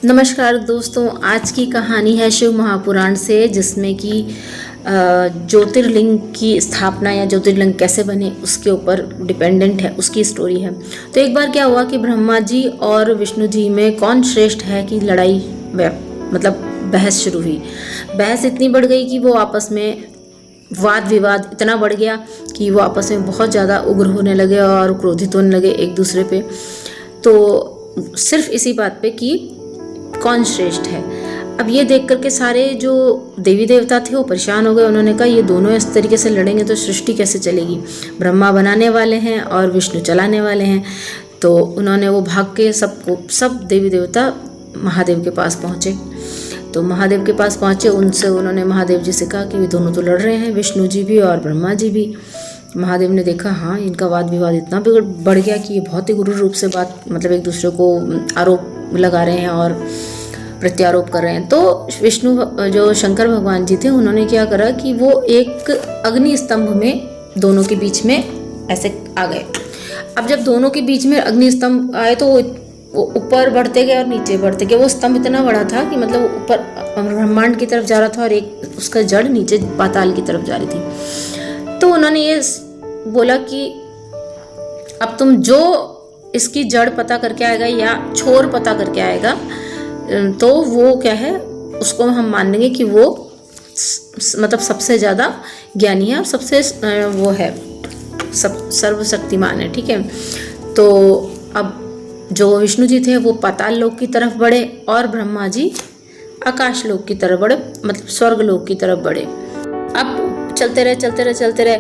नमस्कार दोस्तों, आज की कहानी है शिव महापुराण से, जिसमें कि ज्योतिर्लिंग की स्थापना या ज्योतिर्लिंग कैसे बने उसके ऊपर डिपेंडेंट है, उसकी स्टोरी है। तो एक बार क्या हुआ कि ब्रह्मा जी और विष्णु जी में कौन श्रेष्ठ है की लड़ाई मतलब बहस शुरू हुई। बहस इतनी बढ़ गई कि वो आपस में वाद विवाद इतना बढ़ गया कि वो आपस में बहुत ज़्यादा उग्र होने लगे और क्रोधित होने लगे एक दूसरे पे। तो सिर्फ इसी बात पे कि कौन श्रेष्ठ है। अब ये देख करके सारे जो देवी देवता थे वो परेशान हो गए। उन्होंने कहा ये दोनों इस तरीके से लड़ेंगे तो सृष्टि कैसे चलेगी। ब्रह्मा बनाने वाले हैं और विष्णु चलाने वाले हैं। तो उन्होंने वो भाग के सब देवी देवता महादेव के पास पहुँचे। तो महादेव के पास पहुँचे, उनसे उन्होंने महादेव जी से कहा कि ये दोनों तो लड़ रहे हैं, विष्णु जी भी और ब्रह्मा जी भी। महादेव ने देखा हाँ इनका वाद विवाद इतना बढ़ गया कि ये बहुत ही गुरु रूप से बात मतलब एक दूसरे को आरोप लगा रहे हैं और प्रत्यारोप कर रहे हैं। तो विष्णु जो शंकर भगवान जी थे उन्होंने क्या करा कि वो एक अग्नि स्तंभ में दोनों के बीच में ऐसे आ गए। अब जब दोनों के बीच में अग्नि स्तंभ आए तो वो ऊपर बढ़ते गए और नीचे बढ़ते गए। वो स्तंभ इतना बड़ा था कि मतलब ऊपर ब्रह्मांड की तरफ जा रहा था और एक उसका जड़ नीचे पाताल की तरफ जा रही थी। तो उन्होंने ये बोला कि अब तुम जो इसकी जड़ पता करके आएगा या छोर पता करके आएगा तो वो क्या है उसको हम मान लेंगे कि वो मतलब सबसे ज़्यादा ज्ञानी है और सबसे वो है सर्वशक्तिमान है। ठीक है। तो अब जो विष्णु जी थे वो पाताल लोक की तरफ बढ़े और ब्रह्मा जी आकाश लोक की तरफ बढ़े, मतलब स्वर्ग लोक की तरफ बढ़े। अब चलते रहे।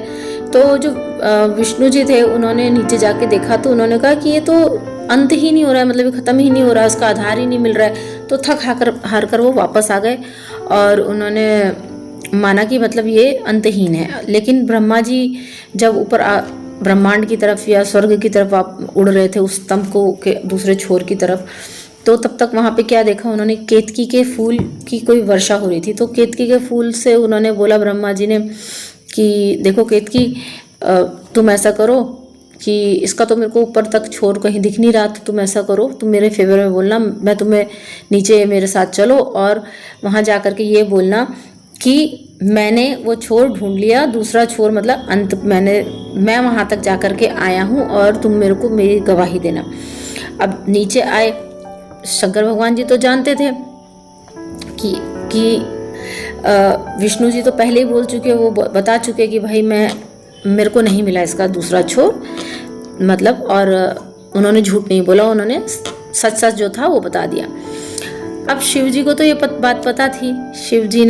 तो जो विष्णु जी थे उन्होंने नीचे जाके देखा तो उन्होंने कहा कि ये तो अंत ही नहीं हो रहा है, मतलब ये ख़त्म ही नहीं हो रहा है, उसका आधार ही नहीं मिल रहा है। तो थक हार कर वो वापस आ गए और उन्होंने माना कि मतलब ये अंतहीन है। लेकिन ब्रह्मा जी जब ऊपर ब्रह्मांड की तरफ या स्वर्ग की तरफ आप उड़ रहे थे उस स्तंभ को के दूसरे छोर की तरफ, तो तब तक वहाँ पे क्या देखा उन्होंने, केतकी के फूल की कोई वर्षा हो रही थी। तो केतकी के फूल से उन्होंने बोला ब्रह्मा जी ने कि देखो केतकी, तुम ऐसा करो कि इसका तो मेरे को ऊपर तक छोर कहीं दिख नहीं रहा, तो तुम ऐसा करो, तुम मेरे फेवर में बोलना, मैं तुम्हें नीचे मेरे साथ चलो और वहाँ जा कर के ये बोलना कि मैंने वो छोर ढूंढ लिया, दूसरा छोर मतलब अंत मैं वहाँ तक जा कर के आया हूँ और तुम मेरे को मेरी गवाही देना। अब नीचे आए। शंकर भगवान जी तो जानते थे कि विष्णु जी तो पहले ही बोल चुके, वो बता चुके कि भाई मेरे को नहीं मिला इसका दूसरा छोर, मतलब, और उन्होंने झूठ नहीं बोला, उन्होंने सच जो था वो बता दिया। अब शिव जी को तो ये बात पता थी। शिव जी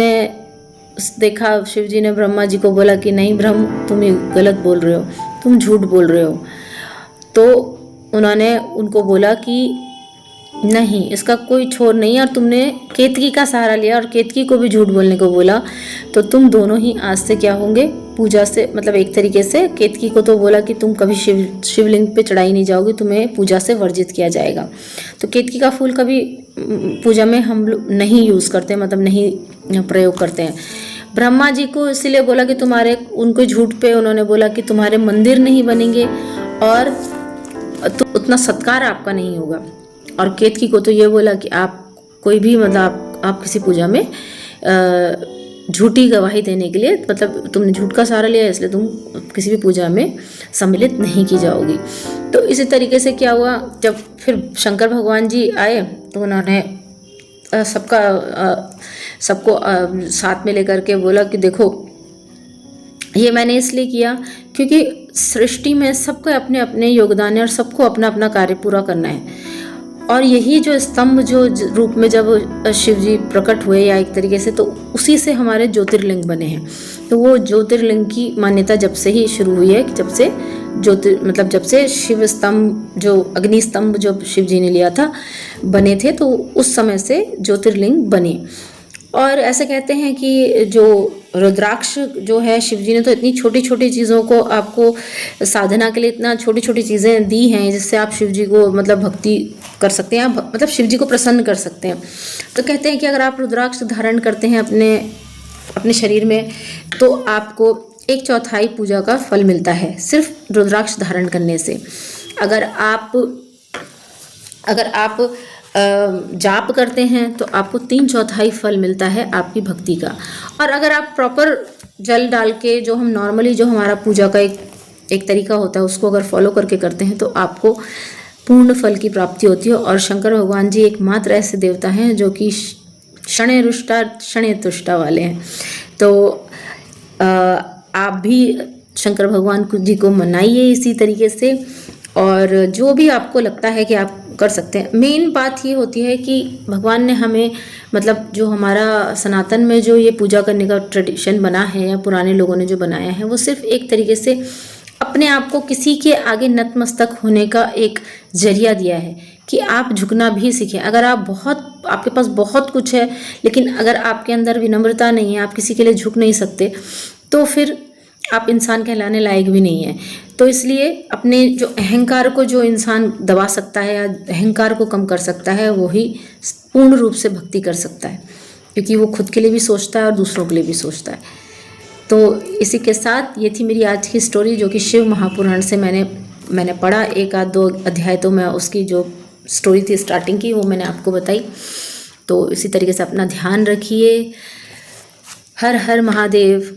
ने ब्रह्मा जी को बोला कि नहीं ब्रह्म, तुम ये गलत बोल रहे हो, तुम झूठ बोल रहे हो। तो उन्होंने उनको बोला कि नहीं, इसका कोई छोर नहीं है और तुमने केतकी का सहारा लिया और केतकी को भी झूठ बोलने को बोला, तो तुम दोनों ही आज से क्या होंगे, पूजा से, मतलब एक तरीके से केतकी को तो बोला कि तुम कभी शिवलिंग पे चढ़ाई नहीं जाओगी, तुम्हें पूजा से वर्जित किया जाएगा। तो केतकी का फूल कभी पूजा में हम लोग नहीं यूज़ करते, मतलब नहीं प्रयोग करते हैं। ब्रह्मा जी को इसीलिए बोला कि उनको झूठ पे उन्होंने बोला कि तुम्हारे मंदिर नहीं बनेंगे और तो उतना सत्कार आपका नहीं होगा। और केतकी को तो ये बोला कि आप कोई भी मतलब आप किसी पूजा में झूठी गवाही देने के लिए, मतलब तुमने झूठ का सहारा लिया इसलिए तुम किसी भी पूजा में सम्मिलित नहीं की जाओगी। तो इसी तरीके से क्या हुआ, जब फिर शंकर भगवान जी आए तो उन्होंने सबको साथ में लेकर के बोला कि देखो ये मैंने इसलिए किया क्योंकि सृष्टि में सबको अपने अपने योगदान है और सबको अपना अपना कार्य पूरा करना है। और यही जो स्तंभ जो रूप में जब शिव जी प्रकट हुए या एक तरीके से, तो उसी से हमारे ज्योतिर्लिंग बने हैं। तो वो ज्योतिर्लिंग की मान्यता जब से ही शुरू हुई है कि जब से शिव स्तंभ जो अग्नि स्तंभ जो शिव जी ने लिया था बने थे, तो उस समय से ज्योतिर्लिंग बने। और ऐसे कहते हैं कि जो रुद्राक्ष जो है, शिव जी ने तो इतनी छोटी छोटी चीज़ों को आपको साधना के लिए इतना छोटी छोटी चीज़ें दी हैं जिससे आप शिव जी को मतलब भक्ति कर सकते हैं, आप मतलब शिव जी को प्रसन्न कर सकते हैं। तो कहते हैं कि अगर आप रुद्राक्ष धारण करते हैं अपने शरीर में तो आपको 1/4 पूजा का फल मिलता है सिर्फ रुद्राक्ष धारण करने से। अगर आप जाप करते हैं तो आपको 3/4 फल मिलता है आपकी भक्ति का। और अगर आप प्रॉपर जल डाल के, जो हम नॉर्मली जो हमारा पूजा का एक तरीका होता है, उसको अगर फॉलो करके करते हैं तो आपको पूर्ण फल की प्राप्ति होती है। और शंकर भगवान जी एकमात्र ऐसे देवता हैं जो कि क्षणे रुष्टा क्षणे तुष्टा वाले हैं। तो आप भी शंकर भगवान जी को मनाइए इसी तरीके से, और जो भी आपको लगता है कि आप कर सकते हैं। मेन बात ये होती है कि भगवान ने हमें, मतलब जो हमारा सनातन में जो ये पूजा करने का ट्रेडिशन बना है या पुराने लोगों ने जो बनाया है, वो सिर्फ एक तरीके से अपने आप को किसी के आगे नतमस्तक होने का एक जरिया दिया है कि आप झुकना भी सीखें। अगर आपके पास बहुत कुछ है, लेकिन अगर आपके अंदर विनम्रता नहीं है, आप किसी के लिए झुक नहीं सकते, तो फिर आप इंसान कहलाने लायक भी नहीं है। तो इसलिए अपने जो अहंकार को जो इंसान दबा सकता है या अहंकार को कम कर सकता है, वो ही पूर्ण रूप से भक्ति कर सकता है, क्योंकि वो खुद के लिए भी सोचता है और दूसरों के लिए भी सोचता है। तो इसी के साथ ये थी मेरी आज की स्टोरी, जो कि शिव महापुराण से मैंने पढ़ा। 1-2 अध्याय तो मैं उसकी जो स्टोरी थी स्टार्टिंग की, वो मैंने आपको बताई। तो इसी तरीके से अपना ध्यान रखिए। हर हर महादेव।